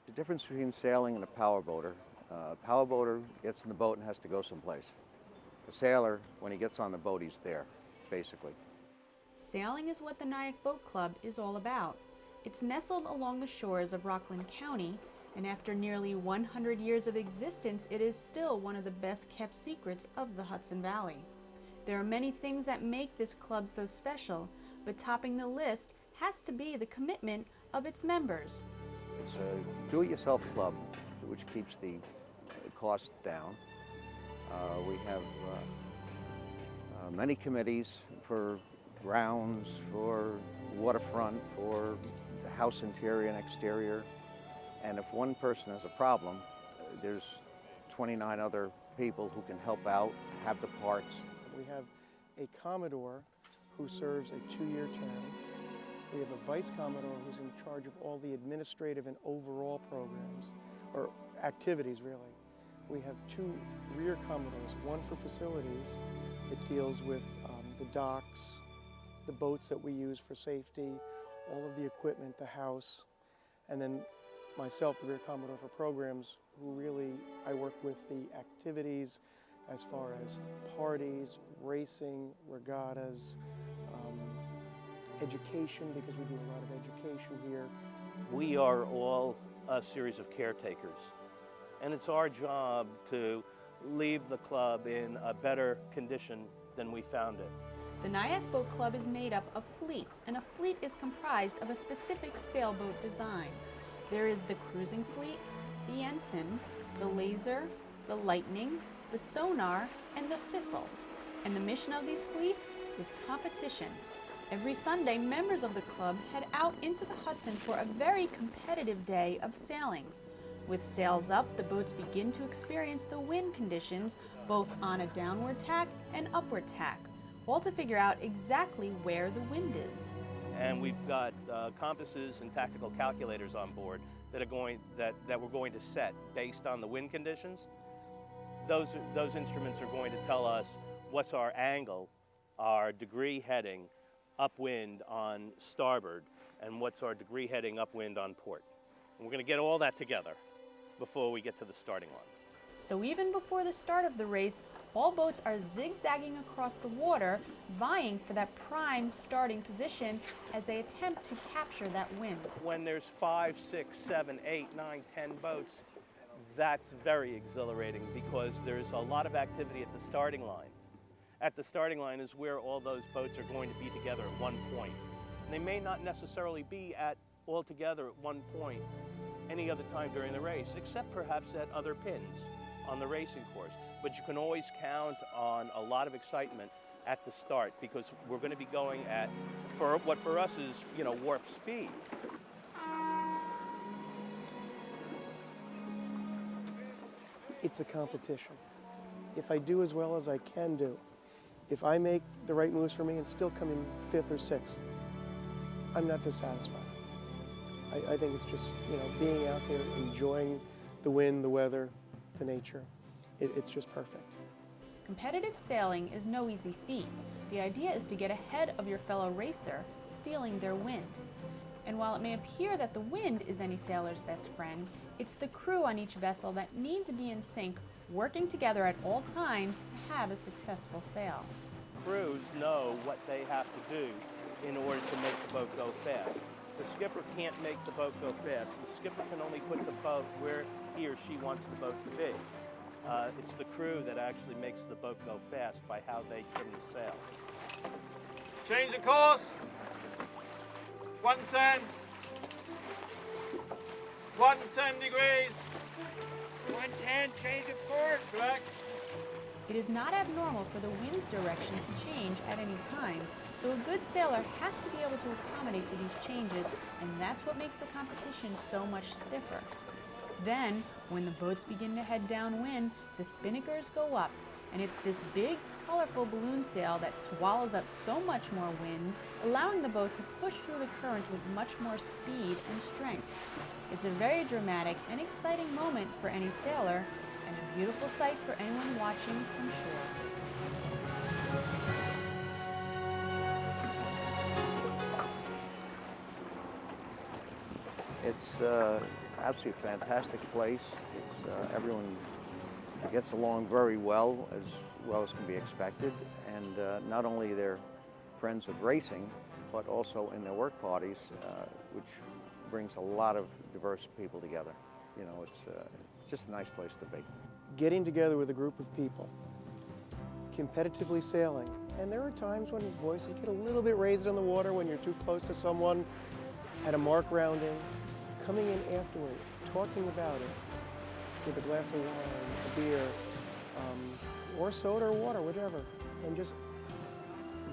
The difference between sailing and a power boater, power boater gets in the boat and has to go someplace. A sailor, when he gets on the boat, he's there, basically. Sailing is what the Nyack Boat Club is all about. It's nestled along the shores of Rockland County, and after nearly 100 years of existence, it is still one of the best kept secrets of the Hudson Valley. There are many things that make this club so special, but topping the list has to be the commitment of its members. It's a do-it-yourself club which keeps the cost down. We have many committees for grounds, for waterfront, for the house interior and exterior. And if one person has a problem, there's 29 other people who can help out, have the parts. We have a Commodore who serves a 2-year term. We have a Vice Commodore who's in charge of all the administrative and overall programs, or activities really. We have 2 rear Commodores, one for facilities that deals with the docks, the boats that we use for safety, all of the equipment, the house, and then myself, the rear Commodore for programs, who really, I work with the activities as far as parties, racing, regattas, education, because we do a lot of education here. We are all a series of caretakers, and it's our job to leave the club in a better condition than we found it. The Nyack Boat Club is made up of fleets, and a fleet is comprised of a specific sailboat design. There is the cruising fleet, the ensign, the laser, the lightning, the sonar, and the thistle. And the mission of these fleets is competition. Every Sunday, members of the club head out into the Hudson for a very competitive day of sailing. With sails up, the boats begin to experience the wind conditions, both on a downward tack and upward tack, all to figure out exactly where the wind is. And we've got compasses and tactical calculators on board that we're going to set based on the wind conditions. Those instruments are going to tell us what's our angle, our degree heading upwind on starboard, and what's our degree heading upwind on port. And we're going to get all that together before we get to the starting line. So even before the start of the race, all boats are zigzagging across the water, vying for that prime starting position as they attempt to capture that wind. When there's 5, 6, 7, 8, 9, 10 boats, that's very exhilarating because there's a lot of activity at the starting line. At the starting line is where all those boats are going to be together at one point. And they may not necessarily be all together at one point any other time during the race, except perhaps at other pins on the racing course. But you can always count on a lot of excitement at the start because we're going to be going at, for what for us is, warp speed. It's a competition. If I do as well as I can do, if I make the right moves for me and still come in 5th or 6th, I'm not dissatisfied. I think it's just, being out there, enjoying the wind, the weather, the nature. It's just perfect. Competitive sailing is no easy feat. The idea is to get ahead of your fellow racer, stealing their wind. And while it may appear that the wind is any sailor's best friend, it's the crew on each vessel that need to be in sync, working together at all times to have a successful sail. Crews know what they have to do in order to make the boat go fast. The skipper can't make the boat go fast. The skipper can only put the boat where he or she wants the boat to be. It's the crew that actually makes the boat go fast by how they trim the sails. Change the course. 110. 110 degrees. 110, change of course. Correct. It is not abnormal for the wind's direction to change at any time, so a good sailor has to be able to accommodate to these changes, and that's what makes the competition so much stiffer. Then, when the boats begin to head downwind, the spinnakers go up, and it's this big, colorful balloon sail that swallows up so much more wind, allowing the boat to push through the current with much more speed and strength. It's a very dramatic and exciting moment for any sailor, and a beautiful sight for anyone watching from shore. It's, absolutely fantastic place. It's everyone gets along very well as can be expected, and not only they're friends of racing, but also in their work parties, which brings a lot of diverse people together. You know, it's just a nice place to be. Getting together with a group of people, competitively sailing, and there are times when voices get a little bit raised on the water when you're too close to someone at a mark rounding, coming in afterward, talking about it with a glass of wine, a beer, or soda or water, whatever, and just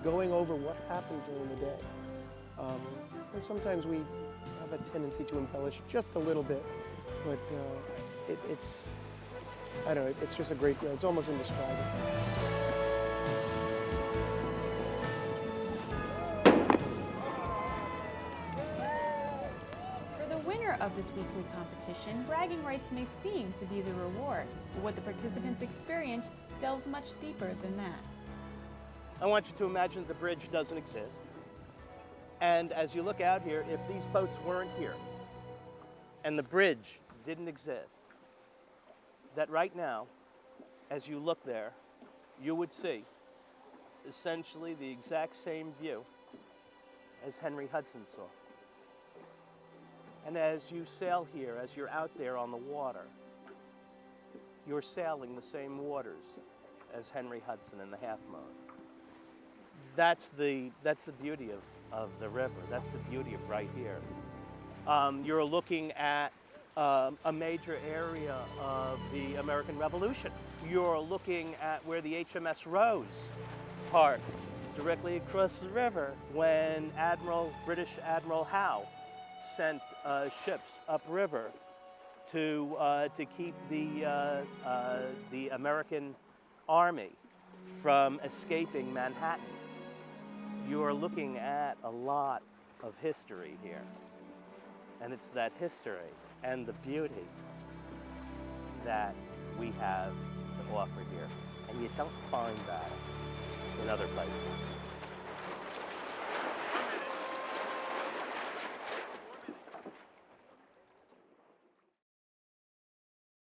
going over what happened during the day. And sometimes we have a tendency to embellish just a little bit, but it's, I don't know, it's just a great, it's almost indescribable. For the winner of this weekly competition, bragging rights may seem to be the reward, but what the participants experience delves much deeper than that. I want you to imagine the bridge doesn't exist. And as you look out here, if these boats weren't here and the bridge didn't exist, that right now, as you look there, you would see essentially the exact same view as Henry Hudson saw. And as you sail here, as you're out there on the water, you're sailing the same waters as Henry Hudson in the Half Moon. That's the beauty of the river. That's the beauty of right here. You're looking at a major area of the American Revolution. You're looking at where the HMS Rose parked directly across the river when British Admiral Howe sent ships upriver to keep the American Army from escaping Manhattan. You are looking at a lot of history here. And it's that history and the beauty that we have to offer here. And you don't find that in other places.